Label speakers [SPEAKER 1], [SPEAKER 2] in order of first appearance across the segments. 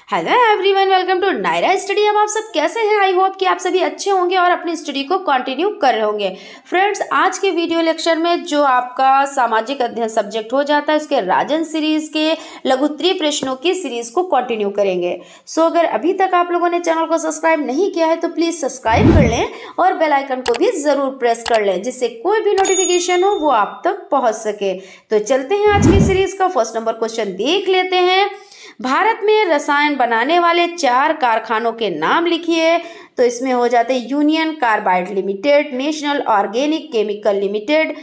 [SPEAKER 1] Hello everyone, welcome to Naira study. अब आप सब कैसे हैं? आई होप कि आप सभी अच्छे होंगे और अपनी स्टडी को कंटिन्यू कर रहे होंगे। फ्रेंड्स, आज के वीडियो लेक्चर में जो आपका सामाजिक अध्ययन सब्जेक्ट हो जाता है उसके राजन सीरीज के लघुत्तरीय प्रश्नों की सीरीज को कंटिन्यू करेंगे। सो अगर अभी तक आप लोगों ने चैनल को सब्सक्राइब नहीं किया है तो प्लीज सब्सक्राइब कर लें और बेल आइकन को भी जरूर प्रेस कर लें, जिससे कोई भी नोटिफिकेशन हो वो आप तक पहुंच सके। तो चलते हैं आज की सीरीज का फर्स्ट नंबर क्वेश्चन देख लेते हैं। भारत में रसायन बनाने वाले 4 कारखानों के नाम लिखिए। तो इसमें हो जाते हैं Union Carbide limited, national organic chemical limited,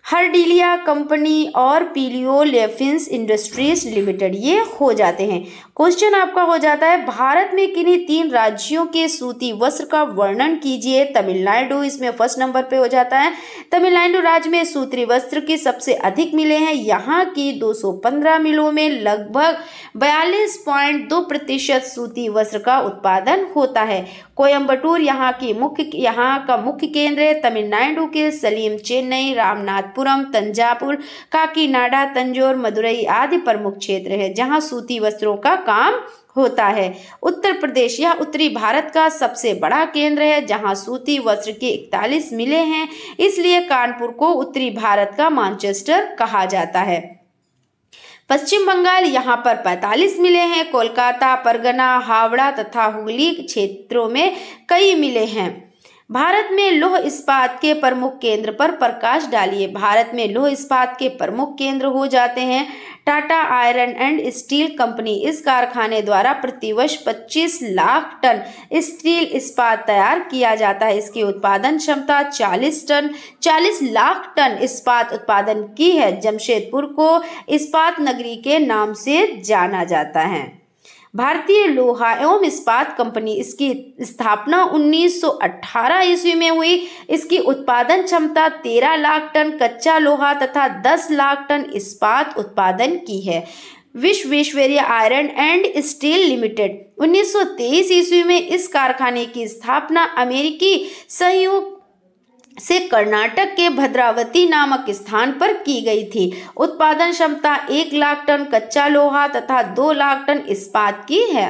[SPEAKER 1] Herdillia company और पीलियोलेफिन्स इंडस्ट्रीज लिमिटेड, ये हो जाते हैं। क्वेश्चन आपका हो जाता है, भारत में किन्हीं 3 राज्यों के सूती वस्त्र का वर्णन कीजिए। तमिलनाडु इसमें फर्स्ट नंबर पे हो जाता है। तमिलनाडु राज्य में सूती वस्त्र की सबसे अधिक मिलें हैं। यहाँ की 215 मिलों में लगभग 42.2% सूती वस्त्र का उत्पादन होता है। कोयम्बटूर यहाँ का मुख्य केंद्र है। तमिलनाडु के सलीम, चेन्नई, रामनाथपुरम, तंजावुर, काकीनाडा, तंजौर, मदुरई आदि प्रमुख क्षेत्र है जहाँ सूती वस्त्रों का काम होता है। उत्तर प्रदेश यह उत्तरी भारत का सबसे बड़ा केंद्र है जहां सूती वस्त्र के 41 मिलें हैं, इसलिए कानपुर को उत्तरी भारत का मैनचेस्टर कहा जाता है। पश्चिम बंगाल यहाँ पर 45 मिले हैं। कोलकाता, परगना, हावड़ा तथा हुगली क्षेत्रों में कई मिले हैं। भारत में लौह इस्पात के प्रमुख केंद्र पर प्रकाश डालिए। भारत में लौह इस्पात के प्रमुख केंद्र हो जाते हैं Tata iron and steel company. इस कारखाने द्वारा प्रतिवर्ष 25 लाख टन स्टील इस्पात तैयार किया जाता है। इसकी उत्पादन क्षमता 40 लाख टन इस्पात उत्पादन की है। जमशेदपुर को इस्पात नगरी के नाम से जाना जाता है। भारतीय लोहा एवं इस्पात कंपनी, इसकी स्थापना 1918 ईस्वी में हुई। इसकी उत्पादन क्षमता 13 लाख टन कच्चा लोहा तथा 10 लाख टन इस्पात उत्पादन की है। Visvesvaraya iron and steel limited 1923 ईस्वी में इस कारखाने की स्थापना अमेरिकी सहयोग से कर्नाटक के भद्रावती नामक स्थान पर की गई थी। उत्पादन क्षमता 1 लाख टन कच्चा लोहा तथा 2 लाख टन इस्पात की है।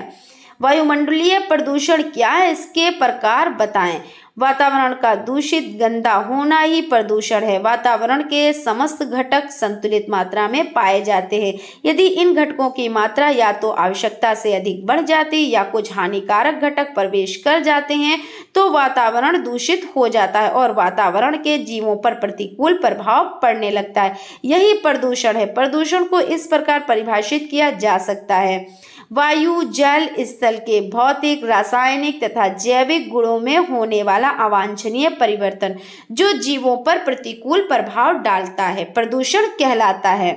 [SPEAKER 1] वायुमंडलीय प्रदूषण क्या है, इसके प्रकार बताएं। वातावरण का दूषित गंदा होना ही प्रदूषण है। वातावरण के समस्त घटक संतुलित मात्रा में पाए जाते हैं। यदि इन घटकों की मात्रा या तो आवश्यकता से अधिक बढ़ जाती या कुछ हानिकारक घटक प्रवेश कर जाते हैं तो वातावरण दूषित हो जाता है और वातावरण के जीवों पर प्रतिकूल प्रभाव पड़ने लगता है। यही प्रदूषण है। प्रदूषण को इस प्रकार परिभाषित किया जा सकता है, वायु, जल, स्थल के भौतिक, रासायनिक तथा जैविक गुणों में होने वाला अवांछनीय परिवर्तन जो जीवों पर प्रतिकूल प्रभाव डालता है प्रदूषण कहलाता है।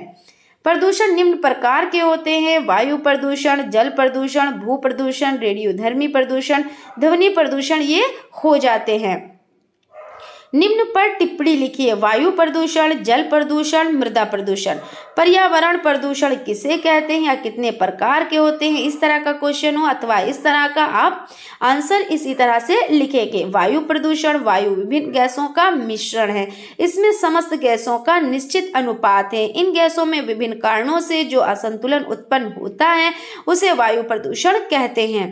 [SPEAKER 1] प्रदूषण निम्न प्रकार के होते हैं: वायु प्रदूषण, जल प्रदूषण, भू प्रदूषण, रेडियोधर्मी प्रदूषण, ध्वनि प्रदूषण, ये हो जाते हैं। निम्न पर टिप्पणी लिखिए। वायु प्रदूषण, जल प्रदूषण, मृदा प्रदूषण। पर्यावरण प्रदूषण किसे कहते हैं या कितने प्रकार के होते हैं, इस तरह का क्वेश्चन हो अथवा इस तरह का आप आंसर इसी तरह से लिखेंगे। वायु प्रदूषण, वायु विभिन्न गैसों का मिश्रण है। इसमें समस्त गैसों का निश्चित अनुपात है। इन गैसों में विभिन्न कारणों से जो असंतुलन उत्पन्न होता है उसे वायु प्रदूषण कहते हैं।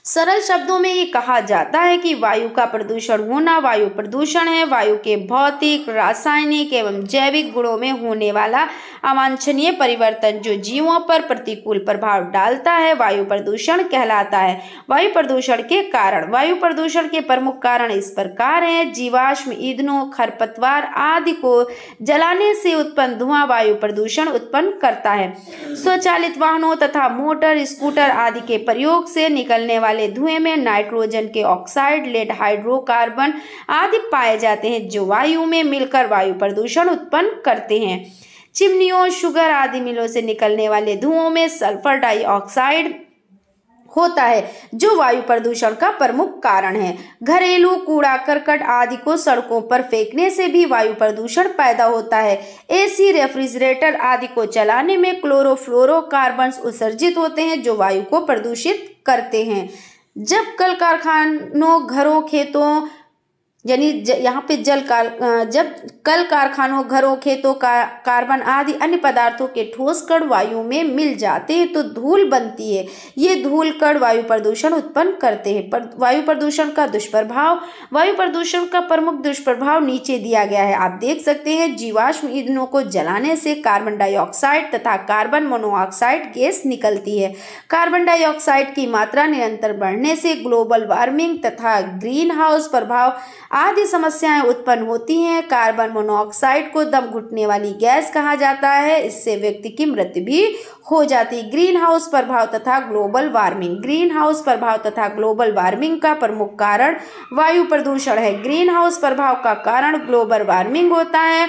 [SPEAKER 1] सरल शब्दों में ये कहा जाता है कि वायु का प्रदूषण होना वायु प्रदूषण है। वायु के भौतिक, रासायनिक एवं जैविक गुणों में होने वाला अवांछनीय परिवर्तन जो जीवों पर प्रतिकूल प्रभाव डालता है वायु प्रदूषण कहलाता है। वायु प्रदूषण के कारण। वायु प्रदूषण के प्रमुख कारण इस प्रकार हैं: जीवाश्म ईंधनों, खरपतवार आदि को जलाने से उत्पन्न धुआं वायु प्रदूषण उत्पन्न करता है। स्वचालित वाहनों तथा मोटर, स्कूटर आदि के प्रयोग से निकलने वाले धुएं में नाइट्रोजन के ऑक्साइड, लेड हाइड्रोकार्बन आदि पाए जाते हैं जो वायु में मिलकर वायु प्रदूषण उत्पन्न करते हैं। चिमनियों, शुगर आदि मिलों से निकलने वाले धुओं में सल्फर डाइऑक्साइड होता है जो वायु प्रदूषण का प्रमुख कारण है। घरेलू कूड़ा करकट आदि को सड़कों पर फेंकने से भी वायु प्रदूषण पैदा होता है। एसी, रेफ्रिजरेटर आदि को चलाने में क्लोरोफ्लोरोकार्बन्स उत्सर्जित होते हैं जो वायु को प्रदूषित करते हैं। जब कल कारखानों, घरों, खेतों यानी यहाँ पे जब कल कारखानों, घरों, खेतों का कार्बन आदि अन्य पदार्थों के ठोस कण वायु में मिल जाते हैं तो धूल बनती है। ये धूल कण वायु प्रदूषण उत्पन्न करते हैं। वायु प्रदूषण का दुष्प्रभाव। वायु प्रदूषण का प्रमुख दुष्प्रभाव नीचे दिया गया है, आप देख सकते हैं। जीवाश्म ईंधनों को जलाने से कार्बन डाइऑक्साइड तथा कार्बन मोनोऑक्साइड गैस निकलती है। कार्बन डाइऑक्साइड की मात्रा निरंतर बढ़ने से ग्लोबल वार्मिंग तथा ग्रीन हाउस प्रभाव आदि समस्याएं उत्पन्न होती हैं। कार्बन मोनोऑक्साइड को दम घुटने वाली गैस कहा जाता है, इससे व्यक्ति की मृत्यु भी हो जाती। ग्रीन हाउस प्रभाव तथा ग्लोबल वार्मिंग। ग्रीन हाउस प्रभाव तथा ग्लोबल वार्मिंग का प्रमुख कारण वायु प्रदूषण है। ग्रीन हाउस प्रभाव का कारण ग्लोबल वार्मिंग होता है।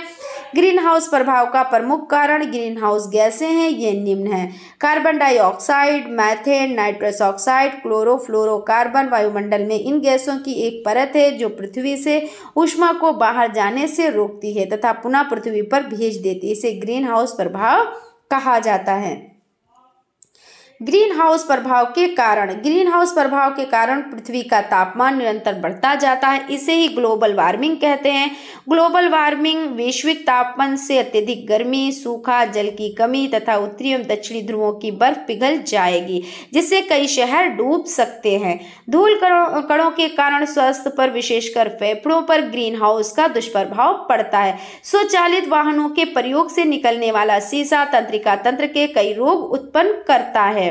[SPEAKER 1] ग्रीन हाउस प्रभाव का प्रमुख कारण ग्रीन हाउस गैसें हैं, ये निम्न है: carbon dioxide, methane, nitrous oxide, chlorofluorocarbon. वायुमंडल में इन गैसों की एक परत है जो पृथ्वी से ऊष्मा को बाहर जाने से रोकती है तथा पुनः पृथ्वी पर भेज देती है। इसे ग्रीन हाउस प्रभाव कहा जाता है। ग्रीन हाउस प्रभाव के कारण। ग्रीन हाउस प्रभाव के कारण पृथ्वी का तापमान निरंतर बढ़ता जाता है, इसे ही ग्लोबल वार्मिंग कहते हैं। ग्लोबल वार्मिंग वैश्विक तापमान से अत्यधिक गर्मी, सूखा, जल की कमी तथा उत्तरी एवं दक्षिणी ध्रुवों की बर्फ पिघल जाएगी, जिससे कई शहर डूब सकते हैं। धूल कणों के कारण स्वास्थ्य पर, विशेषकर फेफड़ों पर ग्रीन हाउस का दुष्प्रभाव पड़ता है। स्वचालित वाहनों के प्रयोग से निकलने वाला शीशा तंत्रिका तंत्र के कई रोग उत्पन्न करता है।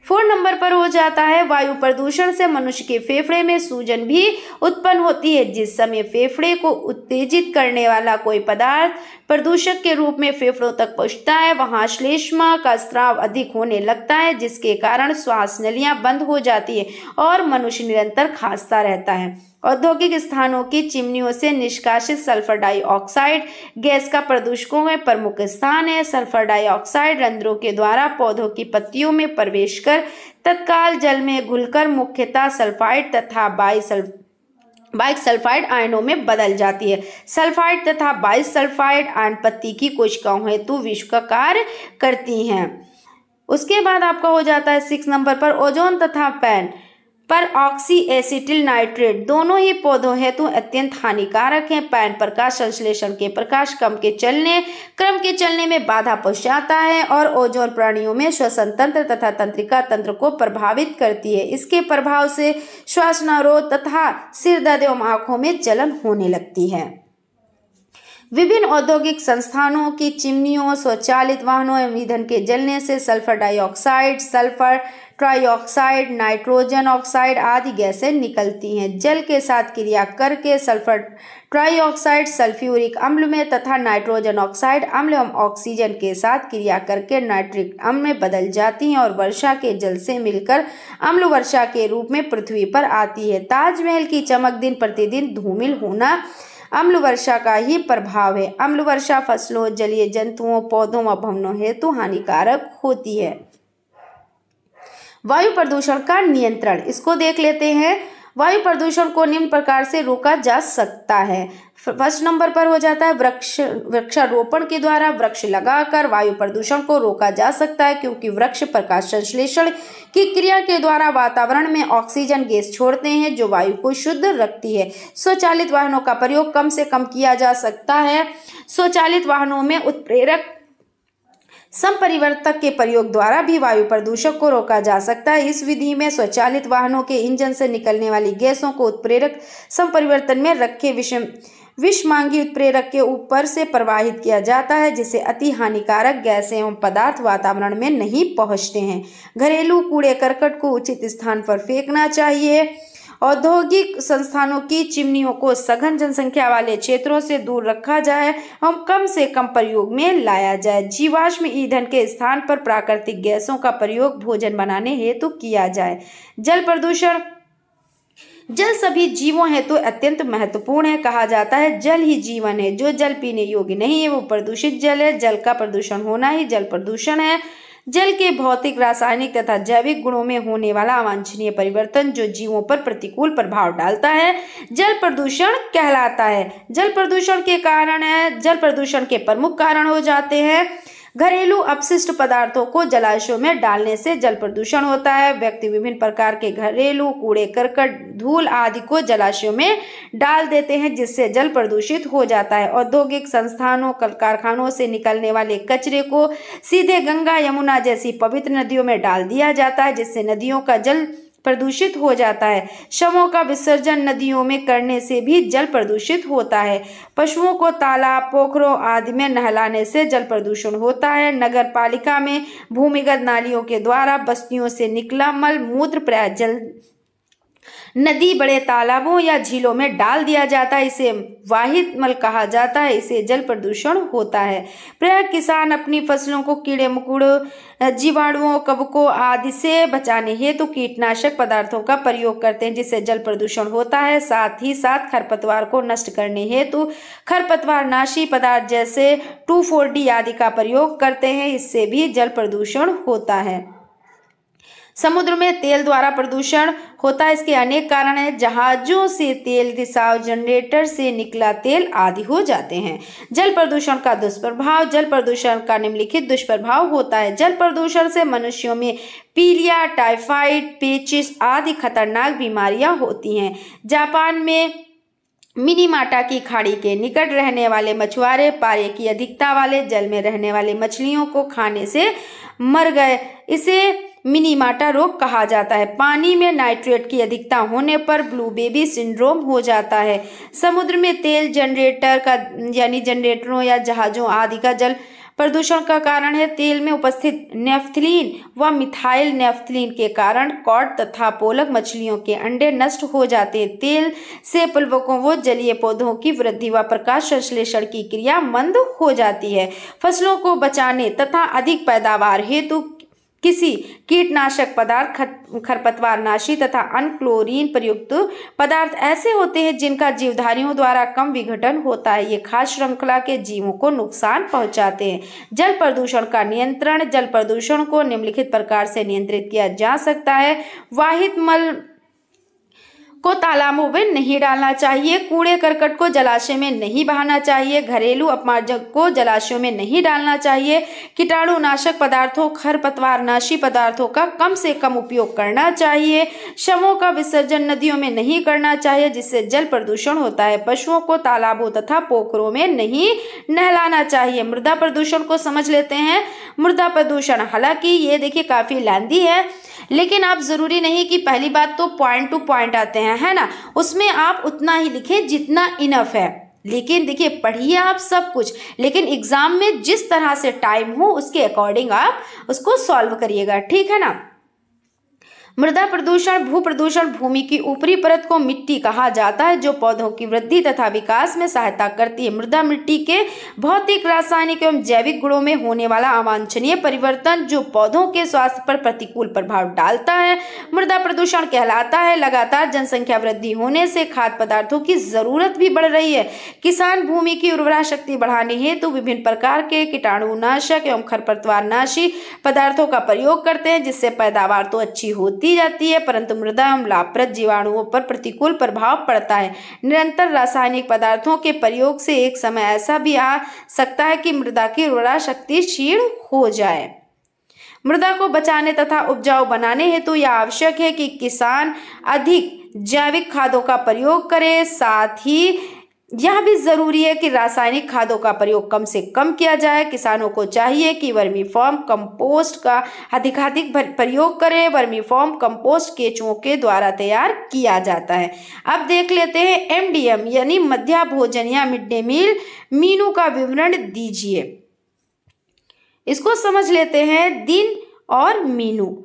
[SPEAKER 1] 4 नंबर पर हो जाता है वायु प्रदूषण से मनुष्य के फेफड़े में सूजन भी उत्पन्न होती है। जिस समय फेफड़े को उत्तेजित करने वाला कोई पदार्थ प्रदूषक के रूप में फेफड़ों तक पहुंचता है, वहां श्लेष्मा का स्राव अधिक होने लगता है, जिसके कारण श्वास नलियां बंद हो जाती है और मनुष्य निरंतर खांसता रहता है। औद्योगिक स्थानों की चिमनियों से निष्कासित सल्फर डाइऑक्साइड गैस का प्रदूषकों में प्रमुख स्थान है। सल्फर डाइऑक्साइड रंध्रों के द्वारा पौधों की पत्तियों में प्रवेश कर तत्काल जल में घुलकर मुख्यतः सल्फाइड तथा बाइसल्फाइड आयनों में बदल जाती है। सल्फाइड तथा बाइसल्फाइड आयन पत्ती की कोशिकाओं हेतु विष का कार्य करती हैं। उसके बाद आपका हो जाता है 6 नंबर पर ओजोन तथा पैन पर ऑक्सी एसिटिल नाइट्रेट दोनों ही पौधों हेतु अत्यंत हानिकारक हैं। पैन प्रकाश संश्लेषण के प्रकाश क्रम के चलने में बाधा पहुंचाता है और ओजोन प्राणियों में श्वसन तंत्र तथा तंत्रिका तंत्र को प्रभावित करती है। इसके प्रभाव से श्वासनारोध तथा सिर दर्द एवं आंखों में जलन होने लगती है। विभिन्न औद्योगिक संस्थानों की चिमनियों, स्वचालित वाहनों एवं ईंधन के जलने से sulphur dioxide, sulphur trioxide, nitrogen oxide आदि गैसें निकलती हैं। जल के साथ क्रिया करके सल्फर ट्राइऑक्साइड सल्फ्यूरिक अम्ल में तथा नाइट्रोजन ऑक्साइड अम्ल एवं ऑक्सीजन के साथ क्रिया करके नाइट्रिक अम्ल में बदल जाती हैं और वर्षा के जल से मिलकर अम्ल वर्षा के रूप में पृथ्वी पर आती है। ताजमहल की चमक दिन प्रतिदिन धूमिल होना अम्ल वर्षा का ही प्रभाव है। अम्ल वर्षा फसलों, जलीय जंतुओं, पौधों व भवनों हेतु हानिकारक होती है। वायु प्रदूषण का नियंत्रण, इसको देख लेते हैं। वायु प्रदूषण को निम्न प्रकार से रोका जा सकता है। फर्स्ट नंबर पर हो जाता है वृक्षारोपण के द्वारा वृक्ष लगाकर वायु प्रदूषण को रोका जा सकता है, क्योंकि वृक्ष प्रकाश संश्लेषण की क्रिया के द्वारा वातावरण में ऑक्सीजन गैस छोड़ते हैं जो वायु को शुद्ध रखती है। स्वचालित वाहनों का प्रयोग कम से कम किया जा सकता है। स्वचालित वाहनों में उत्प्रेरक संपरिवर्तक के प्रयोग द्वारा भी वायु प्रदूषण को रोका जा सकता है। इस विधि में स्वचालित वाहनों के इंजन से निकलने वाली गैसों को उत्प्रेरक संपरिवर्तन में रखे विषमांगी उत्प्रेरक के ऊपर से प्रवाहित किया जाता है, जिससे अति हानिकारक गैसें एवं पदार्थ वातावरण में नहीं पहुंचते हैं। घरेलू कूड़े करकट को उचित स्थान पर फेंकना चाहिए। औद्योगिक संस्थानों की चिमनियों को सघन जनसंख्या वाले क्षेत्रों से दूर रखा जाए और कम से कम प्रयोग में लाया जाए। जीवाश्म ईंधन के स्थान पर प्राकृतिक गैसों का प्रयोग भोजन बनाने हेतु किया जाए। जल प्रदूषण, जल सभी जीवों हेतु अत्यंत महत्वपूर्ण है। कहा जाता है जल ही जीवन है। जो जल पीने योग्य नहीं है वो प्रदूषित जल है। जल का प्रदूषण होना ही जल प्रदूषण है। जल के भौतिक, रासायनिक तथा जैविक गुणों में होने वाला अवांछनीय परिवर्तन जो जीवों पर प्रतिकूल प्रभाव डालता है जल प्रदूषण कहलाता है। जल प्रदूषण के प्रमुख कारण हो जाते हैं घरेलू अपशिष्ट पदार्थों को जलाशयों में डालने से जल प्रदूषण होता है। व्यक्ति विभिन्न प्रकार के घरेलू कूड़े करकट धूल आदि को जलाशयों में डाल देते हैं, जिससे जल प्रदूषित हो जाता है। औद्योगिक संस्थानों कल कारखानों से निकलने वाले कचरे को सीधे गंगा यमुना जैसी पवित्र नदियों में डाल दिया जाता है, जिससे नदियों का जल प्रदूषित हो जाता है। शवों का विसर्जन नदियों में करने से भी जल प्रदूषित होता है। पशुओं को तालाब पोखरों आदि में नहलाने से जल प्रदूषण होता है। नगर पालिका में भूमिगत नालियों के द्वारा बस्तियों से निकला मल मूत्र प्राय जल नदी बड़े तालाबों या झीलों में डाल दिया जाता है, इसे वाहित मल कहा जाता है, इसे जल प्रदूषण होता है। प्राय किसान अपनी फसलों को कीड़े मकोड़ों जीवाणुओं कवकों आदि से बचाने हेतु कीटनाशक पदार्थों का प्रयोग करते हैं, जिससे जल प्रदूषण होता है। साथ ही साथ खरपतवार को नष्ट करने हेतु खरपतवारनाशी पदार्थ जैसे 2,4-D आदि का प्रयोग करते हैं, इससे भी जल प्रदूषण होता है। समुद्र में तेल द्वारा प्रदूषण होता है, इसके अनेक कारण हैं। जहाजों से तेल रिसाव, जनरेटर से निकला तेल आदि हो जाते हैं। जल प्रदूषण का दुष्प्रभाव। जल प्रदूषण का निम्नलिखित दुष्प्रभाव होता है। जल प्रदूषण से मनुष्यों में पीलिया, टाइफाइड, पेचिस आदि खतरनाक बीमारियां होती हैं। जापान में मिनीमाटा की खाड़ी के निकट रहने वाले मछुआरे पारे की अधिकता वाले जल में रहने वाले मछलियों को खाने से मर गए। इसे मिनीमाटा रोग कहा जाता है। पानी में नाइट्रेट की अधिकता होने पर ब्लू बेबी सिंड्रोम हो जाता है। समुद्र में तेल जनरेटर का यानी जनरेटरों या जहाजों आदि का जल प्रदूषण का कारण है। तेल में उपस्थित नेफ्थलीन व मिथाइल नेफ्थलीन के कारण कॉड तथा पोलक मछलियों के अंडे नष्ट हो जाते हैं। तेल से प्लवकों व जलीय पौधों की वृद्धि व प्रकाश संश्लेषण की क्रिया मंद हो जाती है। फसलों को बचाने तथा अधिक पैदावार हेतु किसी कीटनाशक पदार्थ, खरपतवारनाशी तथा अन्य क्लोरीन प्रयुक्त पदार्थ ऐसे होते हैं जिनका जीवधारियों द्वारा कम विघटन होता है। ये खास श्रृंखला के जीवों को नुकसान पहुंचाते हैं। जल प्रदूषण का नियंत्रण। जल प्रदूषण को निम्नलिखित प्रकार से नियंत्रित किया जा सकता है। वाहित मल को तालाबों में नहीं डालना चाहिए। कूड़े करकट को जलाशय में नहीं बहाना चाहिए। घरेलू अपमार्जक को जलाशयों में नहीं डालना चाहिए। कीटाणुनाशक पदार्थों, खरपतवारनाशी पदार्थों का कम से कम उपयोग करना चाहिए। शवों का विसर्जन नदियों में नहीं करना चाहिए, जिससे जल प्रदूषण होता है। पशुओं को तालाबों तथा पोखरों में नहीं नहलाना चाहिए। मृदा प्रदूषण को समझ लेते हैं। मृदा प्रदूषण, हालांकि ये देखिए काफी लेंथी है, लेकिन आप जरूरी नहीं कि पहली बात तो पॉइंट टू पॉइंट आते हैं, है ना, उसमें आप उतना ही लिखें जितना इनफ है। लेकिन देखिए पढ़िए आप सब कुछ, लेकिन एग्जाम में जिस तरह से टाइम हो उसके अकॉर्डिंग आप उसको सॉल्व करिएगा, ठीक है ना। मृदा प्रदूषण। भू प्रदूषण। भूमि की ऊपरी परत को मिट्टी कहा जाता है, जो पौधों की वृद्धि तथा विकास में सहायता करती है। मृदा मिट्टी के भौतिक, रासायनिक एवं जैविक गुणों में होने वाला अवांछनीय परिवर्तन जो पौधों के स्वास्थ्य पर प्रतिकूल प्रभाव डालता है, मृदा प्रदूषण कहलाता है। लगातार जनसंख्या वृद्धि होने से खाद्य पदार्थों की जरूरत भी बढ़ रही है। किसान भूमि की उर्वरा शक्ति बढ़ाने हेतु विभिन्न प्रकार के कीटाणुनाशक एवं खरपतवारनाशी पदार्थों का प्रयोग करते हैं, जिससे पैदावार तो अच्छी होती जाती है, परंतु मृदा एवं लाभप्रद जीवाणुओं पर प्रतिकूल प्रभाव पड़ता है। निरंतर रासायनिक पदार्थों के प्रयोग से एक समय ऐसा भी आ सकता है कि मृदा की उर्वरा शक्ति क्षीण हो जाए। मृदा को बचाने तथा उपजाऊ बनाने हेतु यह आवश्यक है कि किसान अधिक जैविक खादों का प्रयोग करे। साथ ही यह भी जरूरी है कि रासायनिक खादों का प्रयोग कम से कम किया जाए। किसानों को चाहिए कि वर्मी फॉर्म कंपोस्ट का अधिकाधिक प्रयोग करें। वर्मी फॉर्म कंपोस्ट केंचुओं के द्वारा तैयार किया जाता है। अब देख लेते हैं MDM यानी मध्याह्न भोजन या मिड डे मील मीनू का विवरण दीजिए। इसको समझ लेते हैं। दिन और मीनू।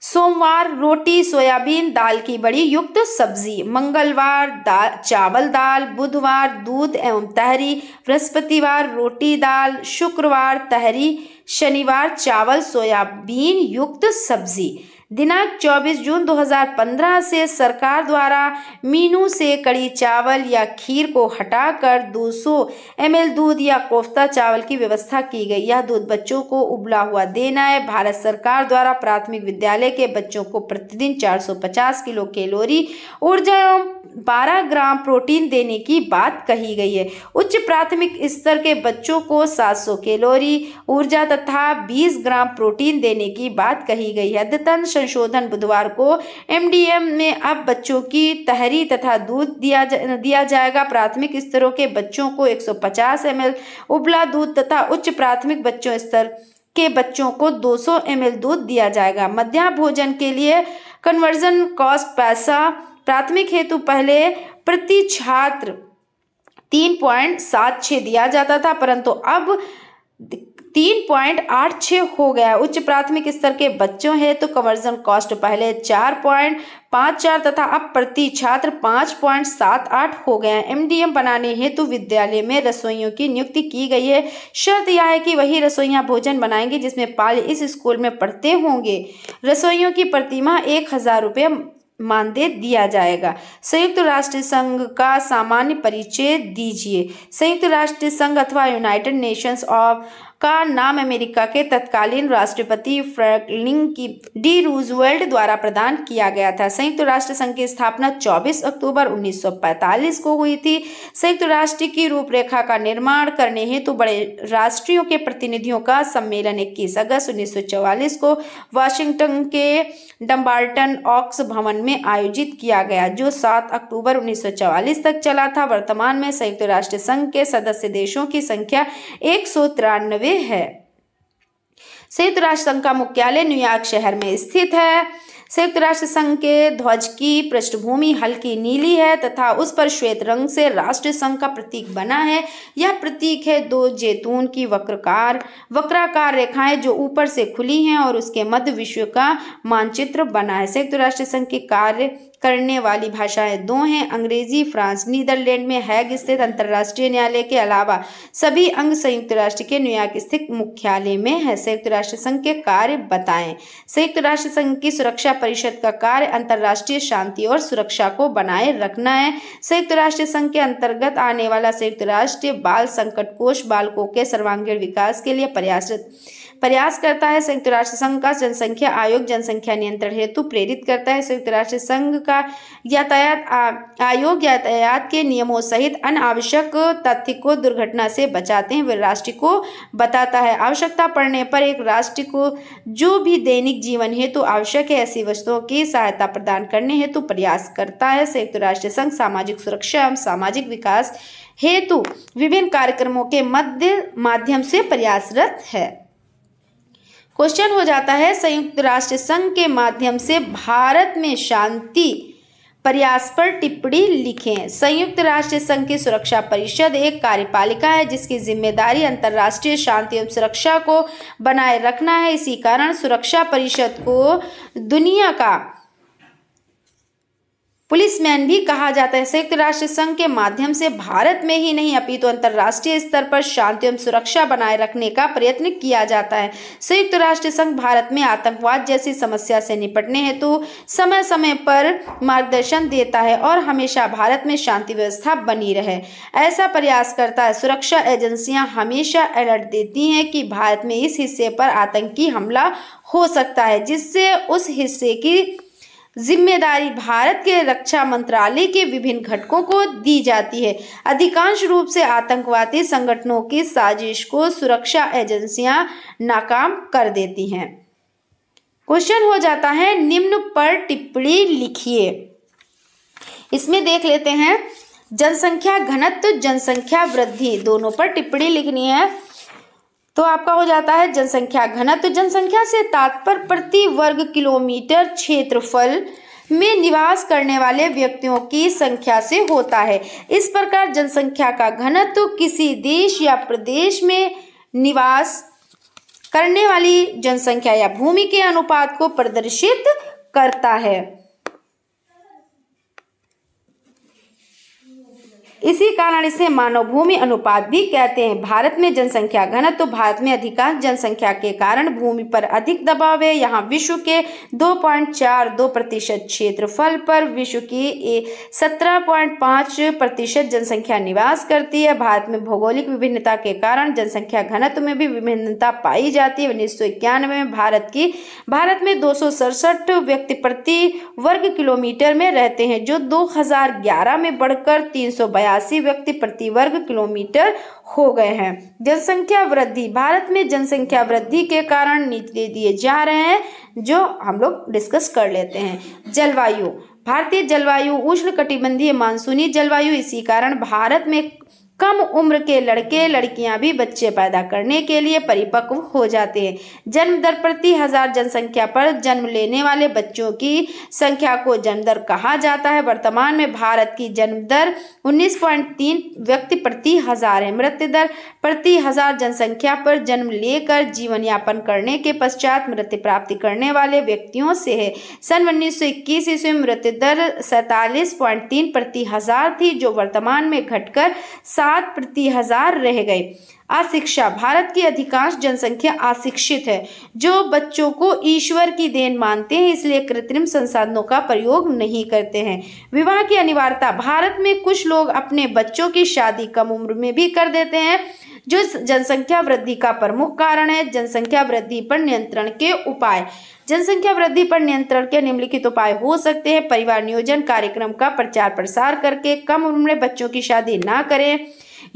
[SPEAKER 1] सोमवार रोटी सोयाबीन दाल की बड़ी युक्त सब्जी। मंगलवार चावल दाल। बुधवार दूध एवं तहरी। बृहस्पतिवार रोटी दाल। शुक्रवार तहरी। शनिवार चावल सोयाबीन युक्त सब्जी। दिनांक 24 जून 2015 से सरकार द्वारा मीनू से कड़ी चावल या खीर को हटाकर 200 ml दूध या कोफ्ता चावल की व्यवस्था की गई। यह दूध बच्चों को उबला हुआ देना है। भारत सरकार द्वारा प्राथमिक विद्यालय के बच्चों को प्रतिदिन 450 किलो कैलोरी ऊर्जा एवं 12 ग्राम प्रोटीन देने की बात कही गई है। उच्च प्राथमिक स्तर के बच्चों को 700 कैलोरी ऊर्जा तथा 20 ग्राम प्रोटीन देने की बात कही गई है। अद्यतन संशोधन बुधवार को एमडीएम में अब बच्चों की तहरी तथा दूध दिया जाएगा। प्राथमिक स्तरों के बच्चों को 150 ml उबला दूध तथा उच्च प्राथमिक बच्चों स्तर के बच्चों को 200 ml दूध दिया जाएगा। मध्याह्न भोजन के लिए कन्वर्जन कॉस्ट पैसा प्राथमिक हेतु पहले प्रति छात्र 3.76 दिया जाता था, परंतु अब 3.86 हो गया। उच्च प्राथमिक स्तर के बच्चों हेतु कन्वर्जन कॉस्ट पहले 4.54 तथा अब प्रति छात्र 5.78 हो गया। एमडीएम बनाने हेतु विद्यालय में रसोइयों की नियुक्ति की गई है। शर्त यह है कि वही रसोइयां भोजन बनाएंगे जिसमें पाल इस स्कूल में पढ़ते होंगे। रसोइयों की प्रतिमाह 1000 रुपये मानदेय दिया जाएगा। संयुक्त राष्ट्र संघ का सामान्य परिचय दीजिए। संयुक्त राष्ट्र संघ अथवा यूनाइटेड नेशंस ऑफ का नाम अमेरिका के तत्कालीन राष्ट्रपति फ्रैंकलिन डी रूजवेल्ट द्वारा प्रदान किया गया था। संयुक्त राष्ट्र संघ की स्थापना 24 अक्टूबर 1945 को हुई थी। संयुक्त राष्ट्र की रूपरेखा का निर्माण करने हेतु बड़े राष्ट्रीयों के प्रतिनिधियों का सम्मेलन 21 अगस्त 1944 को वाशिंगटन के डम्बाल्टन ऑक्स भवन में आयोजित किया गया, जो 7 अक्टूबर 1944 तक चला था। वर्तमान में संयुक्त राष्ट्र संघ के सदस्य देशों की संख्या 193 है। संयुक्त राष्ट्र संघ का मुख्यालय न्यूयॉर्क शहर में स्थित है। संयुक्त राष्ट्र संघ के ध्वज की पृष्ठभूमि हल्की नीली है तथा उस पर श्वेत रंग से राष्ट्र संघ का प्रतीक बना है। यह प्रतीक है 2 जैतून की वक्राकार रेखाएं जो ऊपर से खुली हैं और उसके मध्य विश्व का मानचित्र बना है। संयुक्त राष्ट्र संघ के कार्य करने वाली भाषाएं 2 हैं, अंग्रेजी। फ्रांस नीदरलैंड में हैग स्थित अंतर्राष्ट्रीय न्यायालय के अलावा सभी अंग संयुक्त राष्ट्र के न्यूयॉर्क स्थित मुख्यालय में है। संयुक्त राष्ट्र संघ के कार्य बताएं। संयुक्त राष्ट्र संघ की सुरक्षा परिषद का कार्य अंतर्राष्ट्रीय शांति और सुरक्षा को बनाए रखना है। संयुक्त राष्ट्र संघ के अंतर्गत आने वाला संयुक्त राष्ट्रीय बाल संकट कोष बालकों के सर्वांगीण विकास के लिए प्रयास करता है। संयुक्त राष्ट्र संघ का जनसंख्या आयोग जनसंख्या नियंत्रण हेतु प्रेरित करता है। संयुक्त राष्ट्र संघ का यातायात आयोग यातायात के नियमों सहित अनावश्यक तथ्य को दुर्घटना से बचाते हुए राष्ट्र को बताता है। आवश्यकता पड़ने पर एक राष्ट्र को जो भी दैनिक जीवन हेतु आवश्यक है ऐसी वस्तुओं की सहायता प्रदान करने हेतु प्रयास करता है। संयुक्त राष्ट्र संघ सामाजिक सुरक्षा एवं सामाजिक विकास हेतु विभिन्न कार्यक्रमों के माध्यम से प्रयासरत है। क्वेश्चन हो जाता है, संयुक्त राष्ट्र संघ के माध्यम से भारत में शांति प्रयास पर टिप्पणी लिखें। संयुक्त राष्ट्र संघ की सुरक्षा परिषद एक कार्यपालिका है जिसकी जिम्मेदारी अंतर्राष्ट्रीय शांति एवं सुरक्षा को बनाए रखना है। इसी कारण सुरक्षा परिषद को दुनिया का पुलिसमैन भी कहा जाता है। संयुक्त राष्ट्र संघ के माध्यम से भारत में ही नहीं अपितु अंतर्राष्ट्रीय स्तर पर शांति एवं सुरक्षा बनाए रखने का प्रयत्न किया जाता है। संयुक्त राष्ट्र संघ भारत में आतंकवाद जैसी समस्या से निपटने हेतु समय समय पर मार्गदर्शन देता है और हमेशा भारत में शांति व्यवस्था बनी रहे ऐसा प्रयास करता है। सुरक्षा एजेंसियां हमेशा अलर्ट देती हैं कि भारत में इस हिस्से पर आतंकी हमला हो सकता है, जिससे उस हिस्से की जिम्मेदारी भारत के रक्षा मंत्रालय के विभिन्न घटकों को दी जाती है। अधिकांश रूप से आतंकवादी संगठनों की साजिश को सुरक्षा एजेंसियां नाकाम कर देती हैं। क्वेश्चन हो जाता है, निम्न पर टिप्पणी लिखिए। इसमें देख लेते हैं, जनसंख्या घनत्व जनसंख्या वृद्धि दोनों पर टिप्पणी लिखनी है। तो आपका हो जाता है जनसंख्या घनत्व। जनसंख्या से तात्पर्य प्रति वर्ग किलोमीटर क्षेत्रफल में निवास करने वाले व्यक्तियों की संख्या से होता है। इस प्रकार जनसंख्या का घनत्व किसी देश या प्रदेश में निवास करने वाली जनसंख्या या भूमि के अनुपात को प्रदर्शित करता है। इसी कारण इसे मानव भूमि अनुपात भी कहते हैं। भारत में जनसंख्या घनत्व, तो भारत में अधिकांश जनसंख्या के कारण भूमि पर अधिक दबाव है। यहाँ विश्व के 2.42% क्षेत्रफल पर विश्व की 17.5% जनसंख्या निवास करती है। भारत में भौगोलिक विभिन्नता के कारण जनसंख्या घनत्व में भी विभिन्नता पाई जाती है। 1991 में भारत में 267 व्यक्ति प्रति वर्ग किलोमीटर में रहते हैं, जो 2011 में बढ़कर 382 व्यक्ति प्रति वर्ग किलोमीटर हो गए हैं। जनसंख्या वृद्धि, भारत में जनसंख्या वृद्धि के कारण नीति दिए जा रहे हैं, जो हम लोग डिस्कस कर लेते हैं। जलवायु, भारतीय जलवायु उष्णकटिबंधीय मानसूनी जलवायु, इसी कारण भारत में कम उम्र के लड़के लड़कियां भी बच्चे पैदा करने के लिए परिपक्व हो जाते हैं। जन्म दर प्रति 1000 जनसंख्या पर जन्म लेने वाले बच्चों की संख्या को जन्म दर कहा जाता है। वर्तमान में भारत की जन्म दर 19.3 व्यक्ति प्रति 1000 है। मृत्यु दर प्रति 1000 जनसंख्या पर जन्म लेकर जीवन यापन करने के पश्चात मृत्यु प्राप्ति करने वाले व्यक्तियों से है। सन 1921 ईस्वी में मृत्यु दर 47.3 प्रति 1000 थी, जो वर्तमान में घटकर 7 प्रति 1000 रह गई। अशिक्षा, भारत की अधिकांश जनसंख्या अशिक्षित है, जो बच्चों को ईश्वर की देन मानते हैं, इसलिए कृत्रिम संसाधनों का प्रयोग नहीं करते हैं। विवाह की अनिवार्यता, भारत में कुछ लोग अपने बच्चों की शादी कम उम्र में भी कर देते हैं, जो जनसंख्या वृद्धि का प्रमुख कारण है। जनसंख्या वृद्धि पर नियंत्रण के उपाय, जनसंख्या वृद्धि पर नियंत्रण के निम्नलिखित उपाय हो सकते हैं। परिवार नियोजन कार्यक्रम का प्रचार प्रसार करके कम उम्र में बच्चों की शादी ना करें।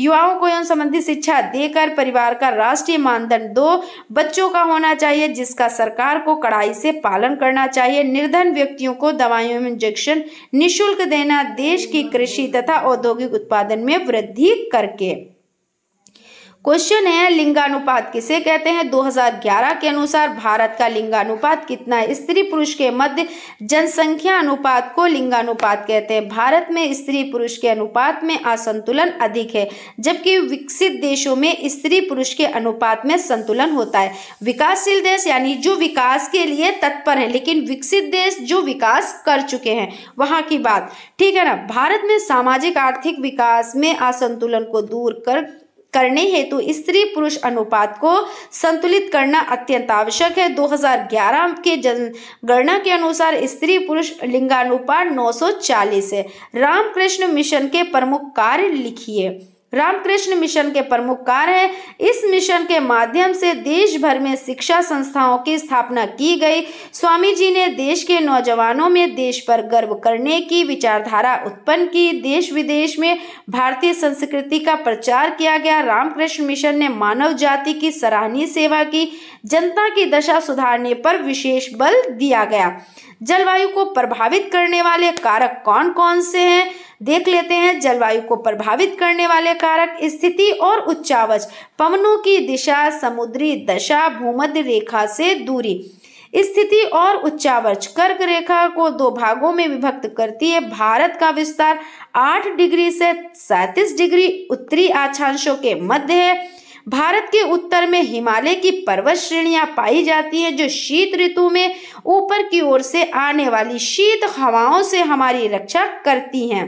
[SPEAKER 1] युवाओं को यौन संबंधी शिक्षा देकर परिवार का राष्ट्रीय मानदंड 2 बच्चों का होना चाहिए, जिसका सरकार को कड़ाई से पालन करना चाहिए। निर्धन व्यक्तियों को दवाइयों में इंजेक्शन निःशुल्क देना, देश की कृषि तथा औद्योगिक उत्पादन में वृद्धि करके। क्वेश्चन है, लिंगानुपात किसे कहते हैं? 2011 के अनुसार भारत का लिंगानुपात कितना है? स्त्री पुरुष के मध्य जनसंख्या अनुपात को लिंगानुपात कहते हैं। भारत में स्त्री पुरुष के अनुपात में असंतुलन अधिक है, जबकि विकसित देशों में स्त्री पुरुष के अनुपात में संतुलन होता है। विकासशील देश यानी जो विकास के लिए तत्पर हैं, लेकिन विकसित देश जो विकास कर चुके हैं वहां की बात, ठीक है ना। भारत में सामाजिक आर्थिक विकास में असंतुलन को दूर करने हेतु स्त्री पुरुष अनुपात को संतुलित करना अत्यंत आवश्यक है। 2011 के जनगणना के अनुसार स्त्री पुरुष लिंगानुपात 940 है। रामकृष्ण मिशन के प्रमुख कार्य लिखिए। रामकृष्ण मिशन के प्रमुख कार्य है, इस मिशन के माध्यम से देश भर में शिक्षा संस्थाओं की स्थापना की गई। स्वामी जी ने देश के नौजवानों में देश पर गर्व करने की विचारधारा उत्पन्न की। देश विदेश में भारतीय संस्कृति का प्रचार किया गया। रामकृष्ण मिशन ने मानव जाति की सराहनीय सेवा की। जनता की दशा सुधारने पर विशेष बल दिया गया। जलवायु को प्रभावित करने वाले कारक कौन कौन से हैं, देख लेते हैं। जलवायु को प्रभावित करने वाले कारक स्थिति और उच्चावच, पवनों की दिशा, समुद्री दशा, भूमध्य रेखा से दूरी। स्थिति और उच्चावच कर्क रेखा को 2 भागों में विभक्त करती है। भारत का विस्तार 8 डिग्री से 37 डिग्री उत्तरी अक्षांशों के मध्य है। भारत के उत्तर में हिमालय की पर्वत श्रेणियां पाई जाती हैं, जो शीत ऋतु में ऊपर की ओर से आने वाली शीत हवाओं से हमारी रक्षा करती हैं।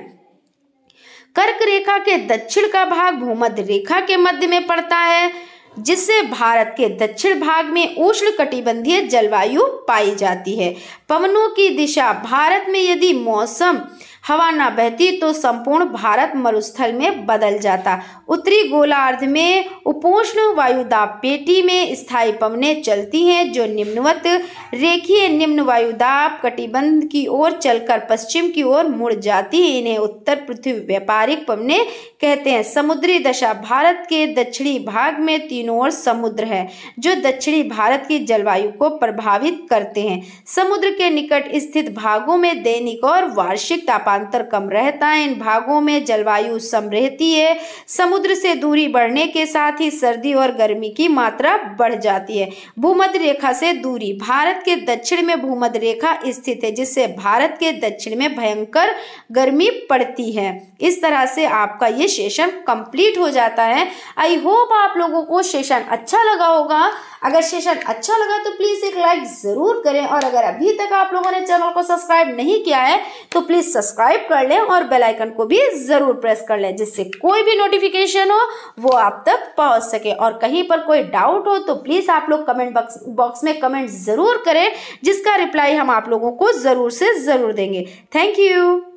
[SPEAKER 1] कर्क रेखा के दक्षिण का भाग भूमध्य रेखा के मध्य में पड़ता है, जिससे भारत के दक्षिण भाग में उष्णकटिबंधीय जलवायु पाई जाती है। पवनों की दिशा, भारत में यदि मौसम हवा न बहती तो संपूर्ण भारत मरुस्थल में बदल जाता। उत्तरी गोलार्ध में उपोष्ण वायुदाब पेटी में स्थायी पवनें चलती हैं, जो निम्नवत रेखीय निम्न वायुदाब कटिबंध की ओर चलकर पश्चिम की ओर मुड़ जाती है। इन्हें उत्तर पृथ्वी व्यापारिक पवनें कहते हैं। समुद्री दशा, भारत के दक्षिणी भाग में तीनों ओर समुद्र है, जो दक्षिणी भारत की जलवायु को प्रभावित करते हैं। समुद्र के निकट स्थित भागों में दैनिक और वार्षिक तापांतर कम रहता है। इन भागों में जलवायु सम रहती है। समुद्र से दूरी बढ़ने के साथ ही सर्दी और गर्मी की मात्रा बढ़ जाती है। भूमध्य रेखा से दूरी, भारत के दक्षिण में भूमध्य रेखा स्थित है, जिससे भारत के दक्षिण में भयंकर गर्मी पड़ती है। इस तरह से आपका ये सेशन कंप्लीट हो जाता है। आई होप आप लोगों को सेशन अच्छा लगा होगा। अगर सेशन अच्छा लगा तो प्लीज़ एक लाइक ज़रूर करें, और अगर अभी तक आप लोगों ने चैनल को सब्सक्राइब नहीं किया है तो प्लीज़ सब्सक्राइब कर लें और बेल आइकन को भी ज़रूर प्रेस कर लें, जिससे कोई भी नोटिफिकेशन हो वो आप तक पहुंच सके। और कहीं पर कोई डाउट हो तो प्लीज़ आप लोग कमेंट बॉक्स में कमेंट ज़रूर करें, जिसका रिप्लाई हम आप लोगों को ज़रूर से ज़रूर देंगे। Thank you.